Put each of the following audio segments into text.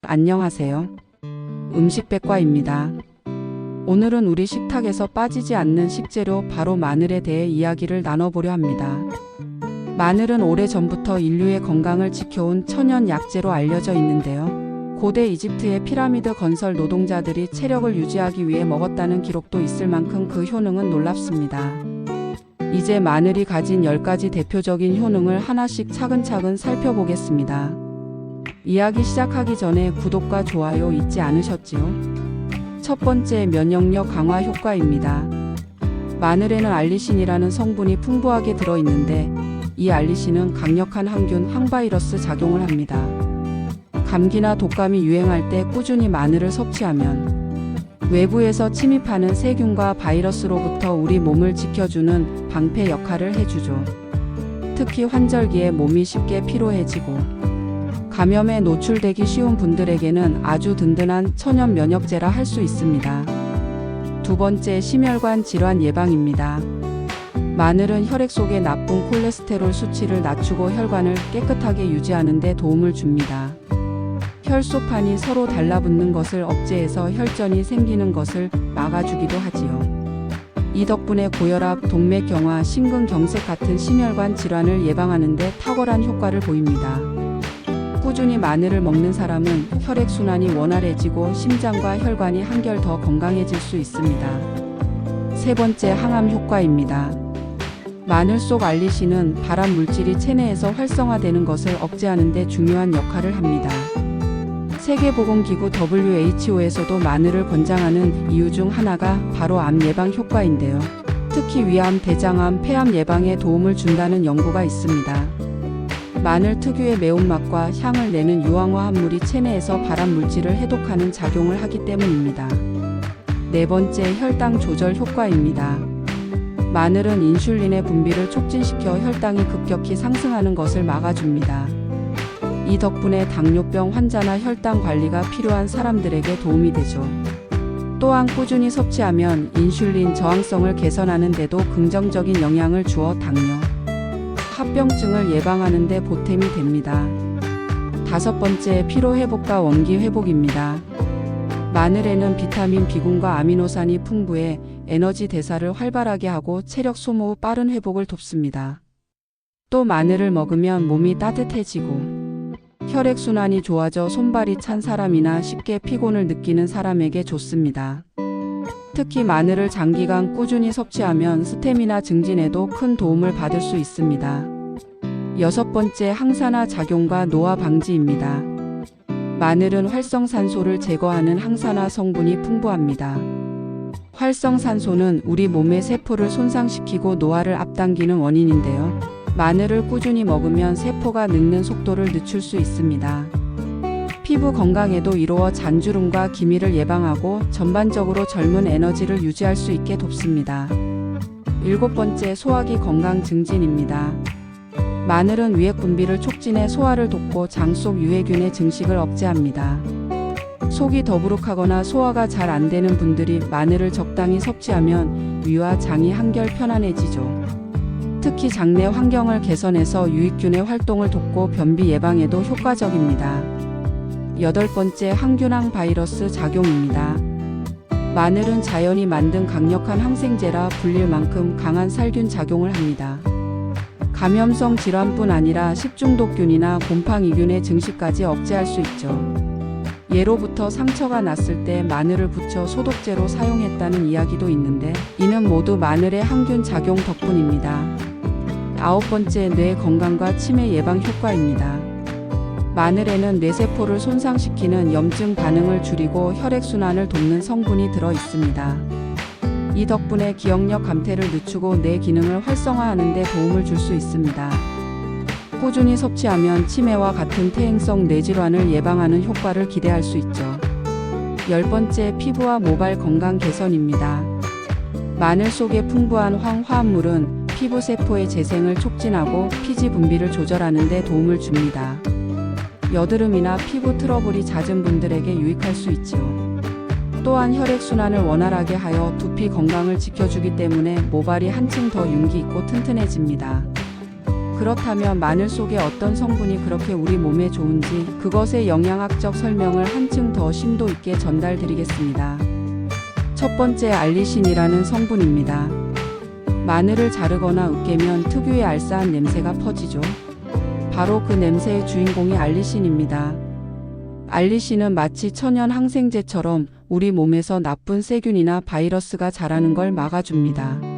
안녕하세요. 음식백과입니다. 오늘은 우리 식탁에서 빠지지 않는 식재료 바로 마늘에 대해 이야기를 나눠보려 합니다. 마늘은 오래전부터 인류의 건강을 지켜온 천연 약재로 알려져 있는데요. 고대 이집트의 피라미드 건설 노동자들이 체력을 유지하기 위해 먹었다는 기록도 있을 만큼 그 효능은 놀랍습니다. 이제 마늘이 가진 10가지 대표적인 효능을 하나씩 차근차근 살펴보겠습니다. 이야기 시작하기 전에 구독과 좋아요 잊지 않으셨지요? 첫 번째, 면역력 강화 효과입니다. 마늘에는 알리신이라는 성분이 풍부하게 들어있는데 이 알리신은 강력한 항균, 항바이러스 작용을 합니다. 감기나 독감이 유행할 때 꾸준히 마늘을 섭취하면 외부에서 침입하는 세균과 바이러스로부터 우리 몸을 지켜주는 방패 역할을 해주죠. 특히 환절기에 몸이 쉽게 피로해지고 감염에 노출되기 쉬운 분들에게는 아주 든든한 천연 면역제라 할 수 있습니다. 두 번째, 심혈관 질환 예방입니다. 마늘은 혈액 속의 나쁜 콜레스테롤 수치를 낮추고 혈관을 깨끗하게 유지하는 데 도움을 줍니다. 혈소판이 서로 달라붙는 것을 억제해서 혈전이 생기는 것을 막아주기도 하지요. 이 덕분에 고혈압, 동맥경화, 심근경색 같은 심혈관 질환을 예방하는 데 탁월한 효과를 보입니다. 꾸준히 마늘을 먹는 사람은 혈액순환이 원활해지고 심장과 혈관이 한결 더 건강해질 수 있습니다. 세 번째, 항암 효과입니다. 마늘 속 알리신은 발암 물질이 체내에서 활성화되는 것을 억제하는 데 중요한 역할을 합니다. 세계보건기구 WHO에서도 마늘을 권장하는 이유 중 하나가 바로 암 예방 효과인데요. 특히 위암, 대장암, 폐암 예방에 도움을 준다는 연구가 있습니다. 마늘 특유의 매운맛과 향을 내는 유황화 합물이 체내에서 발암 물질을 해독하는 작용을 하기 때문입니다. 네 번째, 혈당 조절 효과입니다. 마늘은 인슐린의 분비를 촉진시켜 혈당이 급격히 상승하는 것을 막아줍니다. 이 덕분에 당뇨병 환자나 혈당 관리가 필요한 사람들에게 도움이 되죠. 또한 꾸준히 섭취하면 인슐린 저항성을 개선하는 데도 긍정적인 영향을 주어 당뇨, 합병증을 예방하는 데 보탬이 됩니다. 다섯 번째, 피로 회복과 원기 회복입니다. 마늘에는 비타민 B군과 아미노산이 풍부해 에너지 대사를 활발하게 하고 체력 소모 후 빠른 회복을 돕습니다. 또 마늘을 먹으면 몸이 따뜻해지고 혈액순환이 좋아져 손발이 찬 사람이나 쉽게 피곤을 느끼는 사람에게 좋습니다. 특히 마늘을 장기간 꾸준히 섭취하면 스태미나 증진에도 큰 도움을 받을 수 있습니다. 여섯 번째, 항산화 작용과 노화 방지입니다. 마늘은 활성산소를 제거하는 항산화 성분이 풍부합니다. 활성산소는 우리 몸의 세포를 손상시키고 노화를 앞당기는 원인인데요. 마늘을 꾸준히 먹으면 세포가 늙는 속도를 늦출 수 있습니다. 피부 건강에도 이로워 잔주름과 기미를 예방하고 전반적으로 젊은 에너지를 유지할 수 있게 돕습니다. 일곱 번째, 소화기 건강 증진입니다. 마늘은 위액 분비를 촉진해 소화를 돕고 장 속 유해균의 증식을 억제합니다. 속이 더부룩하거나 소화가 잘 안 되는 분들이 마늘을 적당히 섭취하면 위와 장이 한결 편안해지죠. 특히 장내 환경을 개선해서 유익균의 활동을 돕고 변비 예방에도 효과적입니다. 여덟 번째, 항균 바이러스 작용입니다. 마늘은 자연이 만든 강력한 항생제라 불릴 만큼 강한 살균 작용을 합니다. 감염성 질환뿐 아니라 식중독균이나 곰팡이균의 증식까지 억제할 수 있죠. 예로부터 상처가 났을 때 마늘을 부쳐 소독제로 사용했다는 이야기도 있는데 이는 모두 마늘의 항균 작용 덕분입니다. 아홉 번째, 뇌 건강과 치매 예방 효과입니다. 마늘에는 뇌세포를 손상시키는 염증 반응을 줄이고 혈액순환을 돕는 성분이 들어 있습니다. 이 덕분에 기억력 감퇴를 늦추고 뇌 기능을 활성화하는 데 도움을 줄 수 있습니다. 꾸준히 섭취하면 치매와 같은 퇴행성 뇌질환을 예방하는 효과를 기대할 수 있죠. 열 번째, 피부와 모발 건강 개선입니다. 마늘 속의 풍부한 황화합물은 피부 세포의 재생을 촉진하고 피지 분비를 조절하는 데 도움을 줍니다. 여드름이나 피부 트러블이 잦은 분들에게 유익할 수 있지요. 또한 혈액순환을 원활하게 하여 두피 건강을 지켜주기 때문에 모발이 한층 더 윤기 있고 튼튼해집니다. 그렇다면 마늘 속에 어떤 성분이 그렇게 우리 몸에 좋은지 그것의 영양학적 설명을 한층 더 심도 있게 전달드리겠습니다. 첫 번째, 알리신이라는 성분입니다. 마늘을 자르거나 으깨면 특유의 알싸한 냄새가 퍼지죠. 바로 그 냄새의 주인공이 알리신입니다. 알리신은 마치 천연 항생제처럼 우리 몸에서 나쁜 세균이나 바이러스가 자라는 걸 막아줍니다.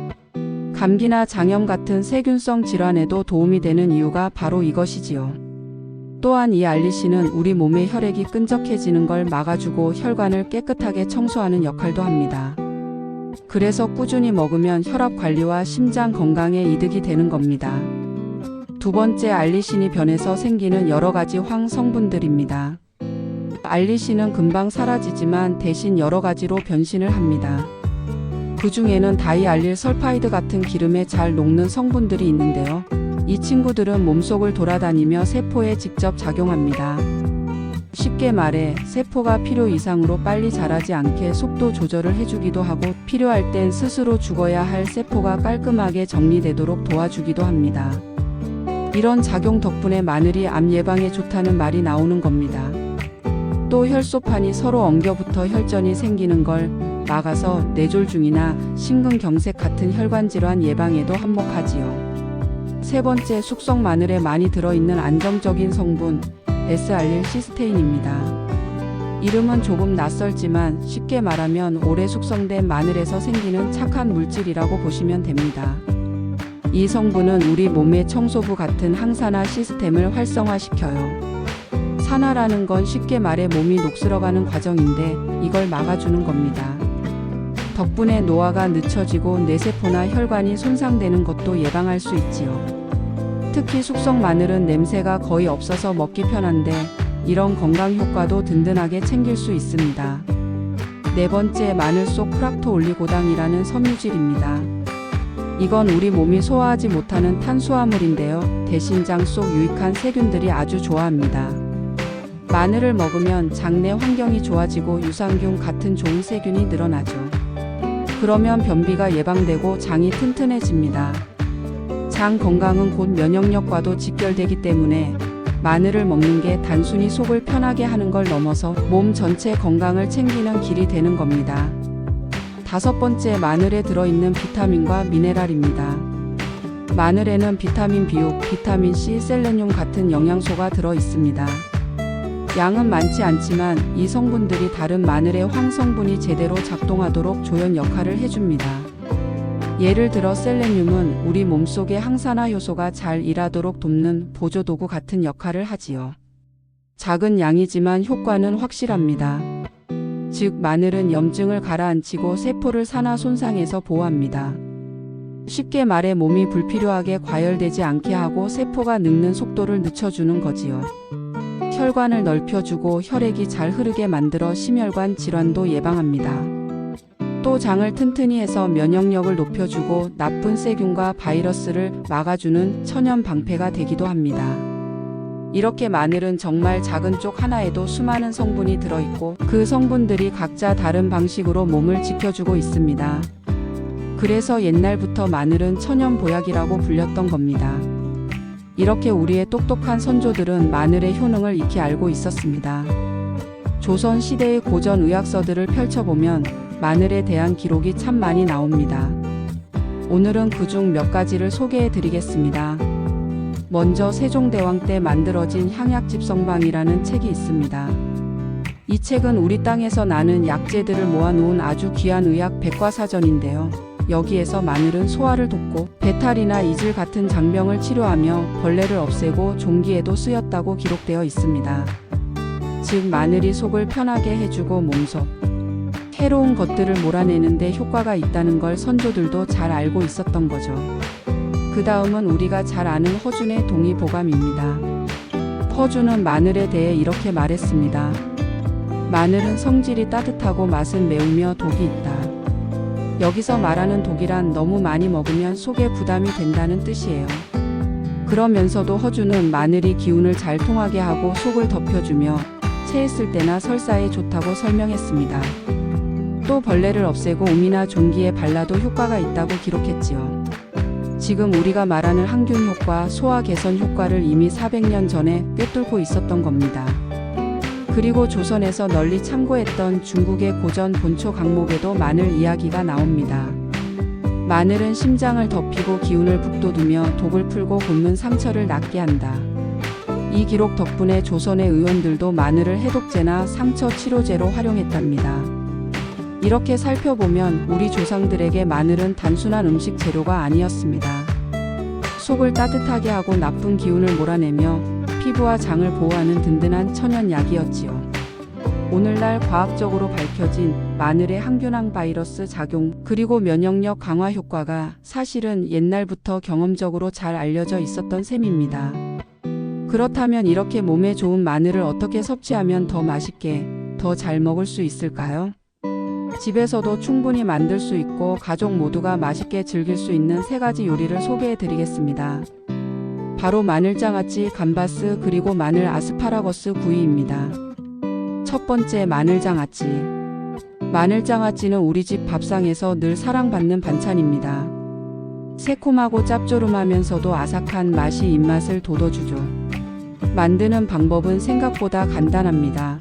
감기나 장염 같은 세균성 질환에도 도움이 되는 이유가 바로 이것이지요. 또한 이 알리신은 우리 몸의 혈액이 끈적해지는 걸 막아주고 혈관을 깨끗하게 청소하는 역할도 합니다. 그래서 꾸준히 먹으면 혈압 관리와 심장 건강에 이득이 되는 겁니다. 두 번째, 알리신이 변해서 생기는 여러 가지 황 성분들입니다. 알리신은 금방 사라지지만 대신 여러 가지로 변신을 합니다. 그 중에는 다이알릴 설파이드 같은 기름에 잘 녹는 성분들이 있는데요. 이 친구들은 몸속을 돌아다니며 세포에 직접 작용합니다. 쉽게 말해 세포가 필요 이상으로 빨리 자라지 않게 속도 조절을 해주기도 하고 필요할 땐 스스로 죽어야 할 세포가 깔끔하게 정리되도록 도와주기도 합니다. 이런 작용 덕분에 마늘이 암 예방에 좋다는 말이 나오는 겁니다. 또 혈소판이 서로 엉겨붙어 혈전이 생기는 걸 막아서 뇌졸중이나 심근경색 같은 혈관질환 예방에도 한몫하지요. 세 번째, 숙성 마늘에 많이 들어있는 안정적인 성분 S알릴시스테인입니다. 이름은 조금 낯설지만 쉽게 말하면 오래 숙성된 마늘에서 생기는 착한 물질이라고 보시면 됩니다. 이 성분은 우리 몸의 청소부 같은 항산화 시스템을 활성화시켜요. 산화라는 건 쉽게 말해 몸이 녹슬어가는 과정인데 이걸 막아주는 겁니다. 덕분에 노화가 늦춰지고 뇌세포나 혈관이 손상되는 것도 예방할 수 있지요. 특히 숙성 마늘은 냄새가 거의 없어서 먹기 편한데 이런 건강 효과도 든든하게 챙길 수 있습니다. 네 번째, 마늘 속 프락토올리고당이라는 섬유질입니다. 이건 우리 몸이 소화하지 못하는 탄수화물인데요. 대신장 속 유익한 세균들이 아주 좋아합니다. 마늘을 먹으면 장내 환경이 좋아지고 유산균 같은 좋은 세균이 늘어나죠. 그러면 변비가 예방되고 장이 튼튼해집니다. 장 건강은 곧 면역력과도 직결되기 때문에 마늘을 먹는 게 단순히 속을 편하게 하는 걸 넘어서 몸 전체 건강을 챙기는 길이 되는 겁니다. 다섯 번째, 마늘에 들어있는 비타민과 미네랄입니다. 마늘에는 비타민 B6, 비타민 C, 셀레늄 같은 영양소가 들어 있습니다. 양은 많지 않지만 이 성분들이 다른 마늘의 황 성분이 제대로 작동하도록 조연 역할을 해줍니다. 예를 들어 셀레늄은 우리 몸속의 항산화 효소가 잘 일하도록 돕는 보조도구 같은 역할을 하지요. 작은 양이지만 효과는 확실합니다. 즉 마늘은 염증을 가라앉히고 세포를 산화 손상에서 보호합니다. 쉽게 말해 몸이 불필요하게 과열되지 않게 하고 세포가 늙는 속도를 늦춰주는 거지요. 혈관을 넓혀주고 혈액이 잘 흐르게 만들어 심혈관 질환도 예방합니다. 또 장을 튼튼히 해서 면역력을 높여주고 나쁜 세균과 바이러스를 막아주는 천연 방패가 되기도 합니다. 이렇게 마늘은 정말 작은 쪽 하나에도 수많은 성분이 들어있고 그 성분들이 각자 다른 방식으로 몸을 지켜주고 있습니다. 그래서 옛날부터 마늘은 천연 보약이라고 불렸던 겁니다. 이렇게 우리의 똑똑한 선조들은 마늘의 효능을 익히 알고 있었습니다. 조선 시대의 고전 의학서들을 펼쳐보면 마늘에 대한 기록이 참 많이 나옵니다. 오늘은 그중 몇 가지를 소개해 드리겠습니다. 먼저 세종대왕 때 만들어진 향약집성방이라는 책이 있습니다. 이 책은 우리 땅에서 나는 약재들을 모아놓은 아주 귀한 의학 백과사전인데요. 여기에서 마늘은 소화를 돕고 배탈이나 이질 같은 장병을 치료하며 벌레를 없애고 종기에도 쓰였다고 기록되어 있습니다. 즉 마늘이 속을 편하게 해주고 몸속 해로운 것들을 몰아내는데 효과가 있다는 걸 선조들도 잘 알고 있었던 거죠. 그 다음은 우리가 잘 아는 허준의 동의보감입니다. 허준은 마늘에 대해 이렇게 말했습니다. 마늘은 성질이 따뜻하고 맛은 매우며 독이 있다. 여기서 말하는 독이란 너무 많이 먹으면 속에 부담이 된다는 뜻이에요. 그러면서도 허준은 마늘이 기운을 잘 통하게 하고 속을 덮여주며 체했을 때나 설사에 좋다고 설명했습니다. 또 벌레를 없애고 음이나 종기에 발라도 효과가 있다고 기록했지요. 지금 우리가 말하는 항균 효과, 소화 개선 효과를 이미 400년 전에 꿰뚫고 있었던 겁니다. 그리고 조선에서 널리 참고했던 중국의 고전 본초 강목에도 마늘 이야기가 나옵니다. 마늘은 심장을 덮이고 기운을 북돋우며 독을 풀고 곪는 상처를 낫게 한다. 이 기록 덕분에 조선의 의원들도 마늘을 해독제나 상처 치료제로 활용했답니다. 이렇게 살펴보면 우리 조상들에게 마늘은 단순한 음식 재료가 아니었습니다. 속을 따뜻하게 하고 나쁜 기운을 몰아내며 피부와 장을 보호하는 든든한 천연약이었지요. 오늘날 과학적으로 밝혀진 마늘의 항균항 바이러스 작용 그리고 면역력 강화 효과가 사실은 옛날부터 경험적으로 잘 알려져 있었던 셈입니다. 그렇다면 이렇게 몸에 좋은 마늘을 어떻게 섭취하면 더 맛있게, 더 잘 먹을 수 있을까요? 집에서도 충분히 만들 수 있고 가족 모두가 맛있게 즐길 수 있는 3가지 요리를 소개해 드리겠습니다. 바로 마늘장아찌, 감바스 그리고 마늘 아스파라거스 구이입니다. 첫 번째, 마늘장아찌. 마늘장아찌는 우리 집 밥상에서 늘 사랑받는 반찬입니다. 새콤하고 짭조름하면서도 아삭한 맛이 입맛을 돋워주죠. 만드는 방법은 생각보다 간단합니다.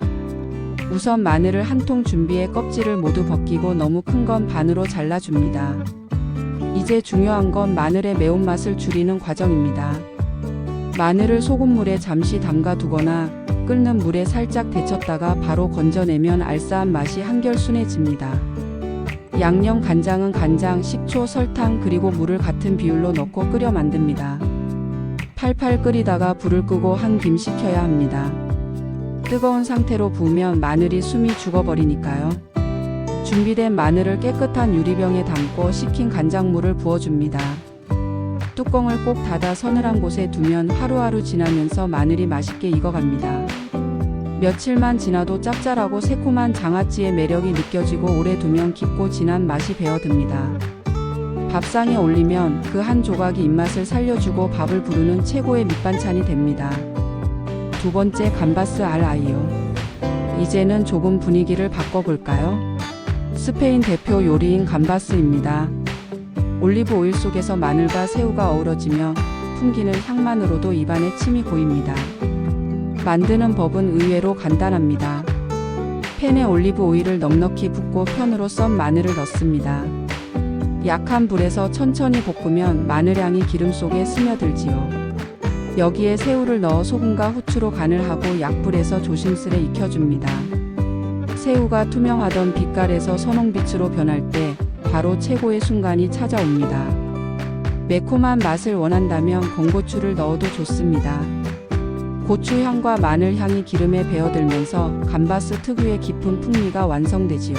우선 마늘을 한 통 준비해 껍질을 모두 벗기고 너무 큰 건 반으로 잘라줍니다. 이제 중요한 건 마늘의 매운맛을 줄이는 과정입니다. 마늘을 소금물에 잠시 담가 두거나 끓는 물에 살짝 데쳤다가 바로 건져내면 알싸한 맛이 한결 순해집니다. 양념 간장은 간장, 식초, 설탕 그리고 물을 같은 비율로 넣고 끓여 만듭니다. 팔팔 끓이다가 불을 끄고 한 김 식혀야 합니다. 뜨거운 상태로 부으면 마늘이 숨이 죽어버리니까요. 준비된 마늘을 깨끗한 유리병에 담고 식힌 간장물을 부어줍니다. 뚜껑을 꼭 닫아 서늘한 곳에 두면 하루하루 지나면서 마늘이 맛있게 익어갑니다. 며칠만 지나도 짭짤하고 새콤한 장아찌의 매력이 느껴지고 오래 두면 깊고 진한 맛이 배어듭니다. 밥상에 올리면 그 한 조각이 입맛을 살려주고 밥을 부르는 최고의 밑반찬이 됩니다. 두 번째, 감바스 알 아이오. 이제는 조금 분위기를 바꿔볼까요? 스페인 대표 요리인 감바스입니다. 올리브 오일 속에서 마늘과 새우가 어우러지며 풍기는 향만으로도 입안에 침이 고입니다. 만드는 법은 의외로 간단합니다. 팬에 올리브 오일을 넉넉히 붓고 편으로 썬 마늘을 넣습니다. 약한 불에서 천천히 볶으면 마늘향이 기름 속에 스며들지요. 여기에 새우를 넣어 소금과 후추로 간을 하고 약불에서 조심스레 익혀줍니다. 새우가 투명하던 빛깔에서 선홍빛으로 변할 때 바로 최고의 순간이 찾아옵니다. 매콤한 맛을 원한다면 건고추를 넣어도 좋습니다. 고추향과 마늘향이 기름에 배어들면서 감바스 특유의 깊은 풍미가 완성되지요.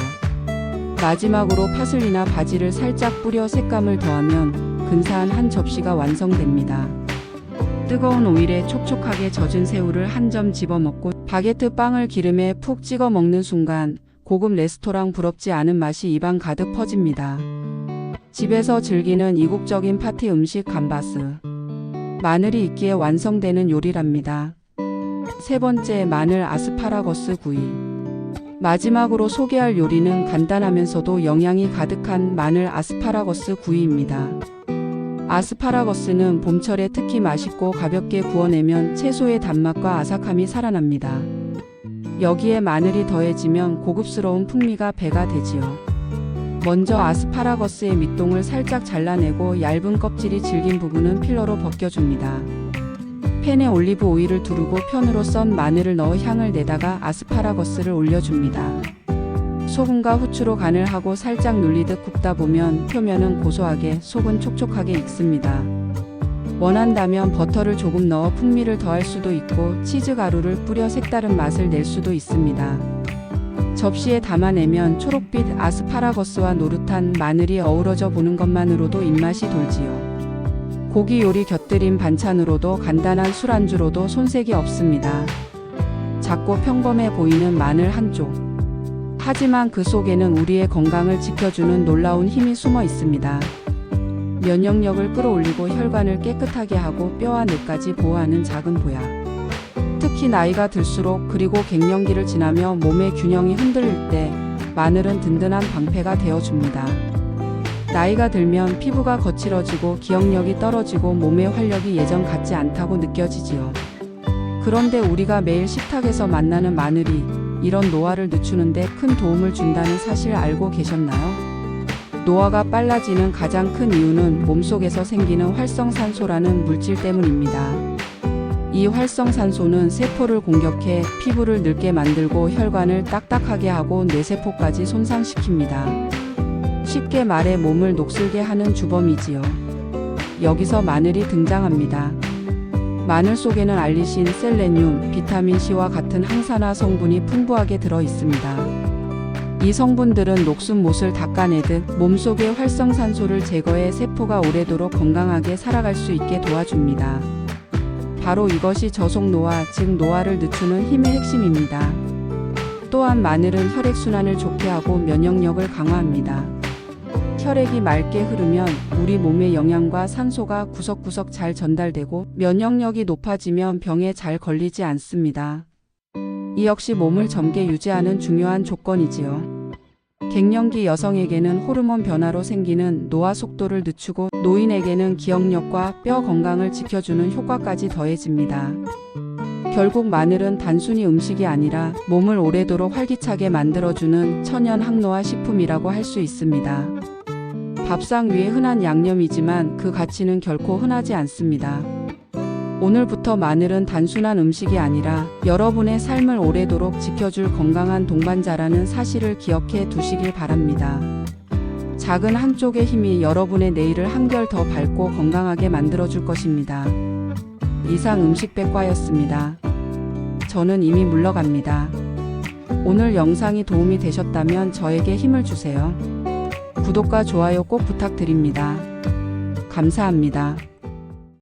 마지막으로 파슬리나 바지를 살짝 뿌려 색감을 더하면 근사한 한 접시가 완성됩니다. 뜨거운 오일에 촉촉하게 젖은 새우를 한 점 집어먹고 바게트 빵을 기름에 푹 찍어 먹는 순간 고급 레스토랑 부럽지 않은 맛이 입안 가득 퍼집니다. 집에서 즐기는 이국적인 파티 음식 감바스. 마늘이 있기에 완성되는 요리랍니다. 세 번째, 마늘 아스파라거스 구이. 마지막으로 소개할 요리는 간단하면서도 영양이 가득한 마늘 아스파라거스 구이입니다. 아스파라거스는 봄철에 특히 맛있고 가볍게 구워내면 채소의 단맛과 아삭함이 살아납니다. 여기에 마늘이 더해지면 고급스러운 풍미가 배가 되지요. 먼저 아스파라거스의 밑동을 살짝 잘라내고 얇은 껍질이 질긴 부분은 필러로 벗겨줍니다. 팬에 올리브 오일을 두르고 편으로 썬 마늘을 넣어 향을 내다가 아스파라거스를 올려줍니다. 소금과 후추로 간을 하고 살짝 눌리듯 굽다 보면 표면은 고소하게, 속은 촉촉하게 익습니다. 원한다면 버터를 조금 넣어 풍미를 더할 수도 있고 치즈 가루를 뿌려 색다른 맛을 낼 수도 있습니다. 접시에 담아내면 초록빛 아스파라거스와 노릇한 마늘이 어우러져 보는 것만으로도 입맛이 돌지요. 고기 요리 곁들인 반찬으로도 간단한 술안주로도 손색이 없습니다. 작고 평범해 보이는 마늘 한 쪽. 하지만 그 속에는 우리의 건강을 지켜주는 놀라운 힘이 숨어 있습니다. 면역력을 끌어올리고 혈관을 깨끗하게 하고 뼈와 뇌까지 보호하는 작은 보약. 특히 나이가 들수록 그리고 갱년기를 지나며 몸의 균형이 흔들릴 때 마늘은 든든한 방패가 되어줍니다. 나이가 들면 피부가 거칠어지고 기억력이 떨어지고 몸의 활력이 예전 같지 않다고 느껴지지요. 그런데 우리가 매일 식탁에서 만나는 마늘이 이런 노화를 늦추는데 큰 도움을 준다는 사실 알고 계셨나요? 노화가 빨라지는 가장 큰 이유는 몸속에서 생기는 활성산소라는 물질 때문입니다. 이 활성산소는 세포를 공격해 피부를 늙게 만들고 혈관을 딱딱하게 하고 뇌세포까지 손상시킵니다. 쉽게 말해 몸을 녹슬게 하는 주범이지요. 여기서 마늘이 등장합니다. 마늘 속에는 알리신, 셀레늄, 비타민C와 같은 항산화 성분이 풍부하게 들어 있습니다. 이 성분들은 녹슨 못을 닦아내듯 몸속의 활성산소를 제거해 세포가 오래도록 건강하게 살아갈 수 있게 도와줍니다. 바로 이것이 저속노화, 즉 노화를 늦추는 힘의 핵심입니다. 또한 마늘은 혈액순환을 좋게 하고 면역력을 강화합니다. 혈액이 맑게 흐르면 우리 몸의 영양과 산소가 구석구석 잘 전달되고 면역력이 높아지면 병에 잘 걸리지 않습니다. 이 역시 몸을 젊게 유지하는 중요한 조건이지요. 갱년기 여성에게는 호르몬 변화로 생기는 노화 속도를 늦추고 노인에게는 기억력과 뼈 건강을 지켜주는 효과까지 더해집니다. 결국 마늘은 단순히 음식이 아니라 몸을 오래도록 활기차게 만들어주는 천연 항노화 식품이라고 할 수 있습니다. 밥상 위에 흔한 양념이지만 그 가치는 결코 흔하지 않습니다. 오늘부터 마늘은 단순한 음식이 아니라 여러분의 삶을 오래도록 지켜줄 건강한 동반자라는 사실을 기억해 두시길 바랍니다. 작은 한쪽의 힘이 여러분의 내일을 한결 더 밝고 건강하게 만들어줄 것입니다. 이상 음식백과였습니다. 저는 이미 물러갑니다. 오늘 영상이 도움이 되셨다면 저에게 힘을 주세요. 구독과 좋아요 꼭 부탁드립니다. 감사합니다.